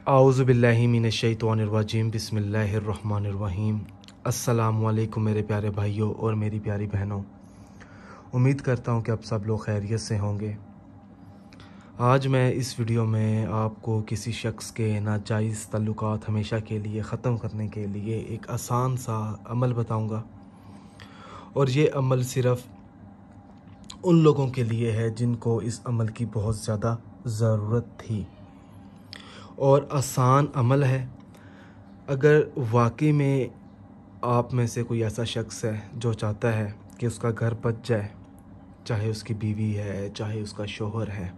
आऊज़ु बिल्लाहि मिनश्शैतानिर्रजीम बिस्मिल्लाहिर्रहमानिर्रहीम। अस्सलामु अलैकुम मेरे प्यारे भाइयों और मेरी प्यारी बहनों, उम्मीद करता हूँ कि आप सब लोग खैरियत से होंगे। आज मैं इस वीडियो में आपको किसी शख्स के नाजायज़ ताल्लुकात हमेशा के लिए ख़त्म करने के लिए एक आसान सा अमल बताऊँगा, और ये अमल सिर्फ़ उन लोगों के लिए है जिनको इस अमल की बहुत ज़्यादा ज़रूरत थी, और आसान अमल है। अगर वाकई में आप में से कोई ऐसा शख्स है जो चाहता है कि उसका घर बच जाए, चाहे उसकी बीवी है चाहे उसका शोहर है,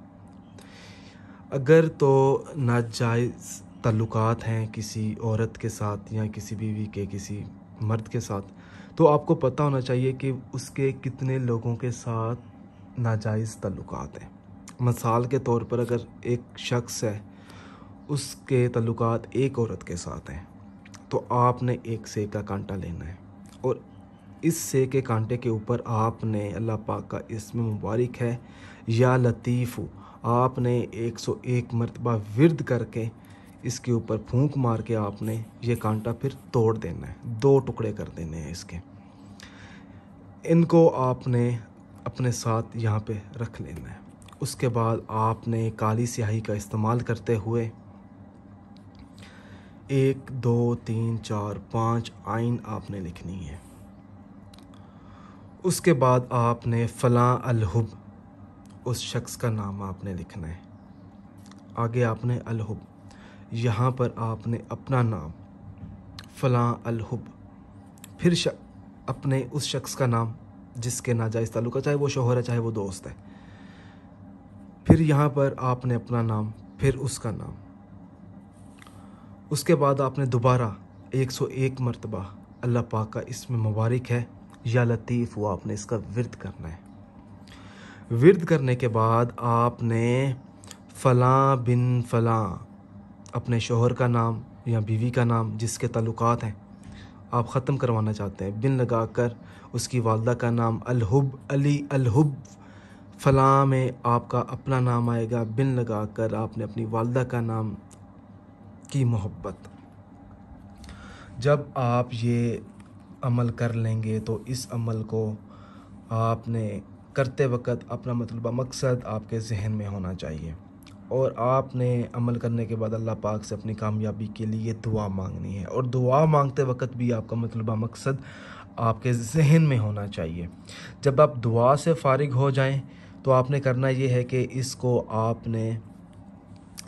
अगर तो नाजायज़ ताल्लुकात हैं किसी औरत के साथ या किसी बीवी के किसी मर्द के साथ, तो आपको पता होना चाहिए कि उसके कितने लोगों के साथ नाजायज़ ताल्लुकात हैं। मिसाल के तौर पर अगर एक शख्स है, उसके ताल्लुकात एक औरत के साथ हैं, तो आपने एक सेक का कांटा लेना है, और इस सेक के कांटे के ऊपर आपने अल्लाह पाक का इस्म मुबारक है या लतीफ़ु, आपने 101 मरतबा विर्द करके इसके ऊपर फूंक मार के आपने ये कांटा फिर तोड़ देना है, 2 टुकड़े कर देने हैं इसके। इनको आपने अपने साथ यहाँ पे रख लेना है। उसके बाद आपने काली स्याही का इस्तेमाल करते हुए 1 2 3 4 5 आइन आपने लिखनी है। उसके बाद आपने फ़लाँ अलहुब, उस शख्स का नाम आपने लिखना है। आगे आपने अलहुब, यहाँ पर आपने अपना नाम फ़लाँ अलहुब, फिर अपने उस शख्स का नाम जिसके नाजायज़ ताल्लुक है, चाहे वो शोहर है चाहे वो दोस्त है, फिर यहाँ पर आपने अपना नाम, फिर उसका नाम। उसके बाद आपने दोबारा 101 मरतबा अल्लाह पाक का इस्म मुबारक है या लतीफ़, वो आपने इसका विर्द करना है। विर्द करने के बाद आपने फ़लाँ बिन फ़लाँ, अपने शोहर का नाम या बीवी का नाम जिसके ताल्लुकात हैं आप ख़त्म करवाना चाहते हैं, बिन लगाकर उसकी वालदा का नाम अलहुब अली अलहुब, फ़लाँ में आपका अपना नाम आएगा, बिन लगाकर आपने अपनी वालदा का नाम की मोहब्बत। जब आप ये अमल कर लेंगे तो इस अमल को आपने करते वक्त अपना मतलबा मकसद आपके जहन में होना चाहिए, और आपने अमल करने के बाद अल्लाह पाक से अपनी कामयाबी के लिए दुआ मांगनी है, और दुआ मांगते वक्त भी आपका मतलबा मकसद आपके जहन में होना चाहिए। जब आप दुआ से फ़ारिग हो जाएं तो आपने करना ये है कि इसको आपने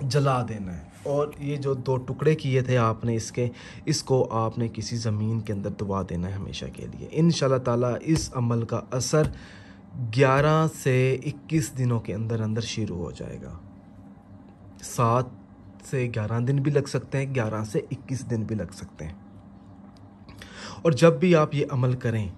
जला देना है, और ये जो 2 टुकड़े किए थे आपने इसको आपने किसी ज़मीन के अंदर दबा देना है हमेशा के लिए। इंशाअल्लाह ताला इस अमल का असर 11 से 21 दिनों के अंदर अंदर शुरू हो जाएगा। 7 से 11 दिन भी लग सकते हैं, 11 से 21 दिन भी लग सकते हैं। और जब भी आप ये अमल करें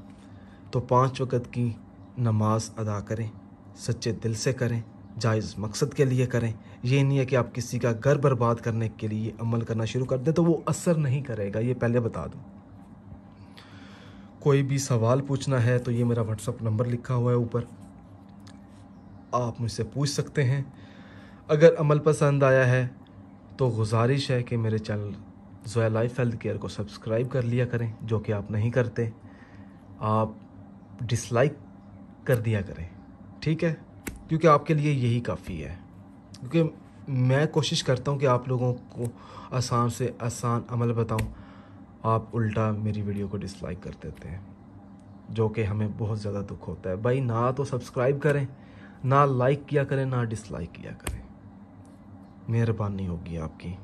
तो 5 वक़्त की नमाज अदा करें, सच्चे दिल से करें, जायज़ मकसद के लिए करें। ये नहीं है कि आप किसी का घर बर्बाद करने के लिए अमल करना शुरू कर दें तो वो असर नहीं करेगा, ये पहले बता दूं। कोई भी सवाल पूछना है तो ये मेरा व्हाट्सअप नंबर लिखा हुआ है ऊपर, आप मुझसे पूछ सकते हैं। अगर अमल पसंद आया है तो गुजारिश है कि मेरे channel Zoya life health care को सब्सक्राइब कर लिया करें, जो कि आप नहीं करते। आप डिसलाइक कर दिया करें, ठीक है, क्योंकि आपके लिए यही काफ़ी है। क्योंकि मैं कोशिश करता हूँ कि आप लोगों को आसान से आसान अमल बताऊँ, आप उल्टा मेरी वीडियो को डिसलाइक कर देते हैं, जो कि हमें बहुत ज़्यादा दुख होता है। भाई ना तो सब्सक्राइब करें, ना लाइक किया करें, ना डिसलाइक किया करें, मेहरबानी होगी आपकी।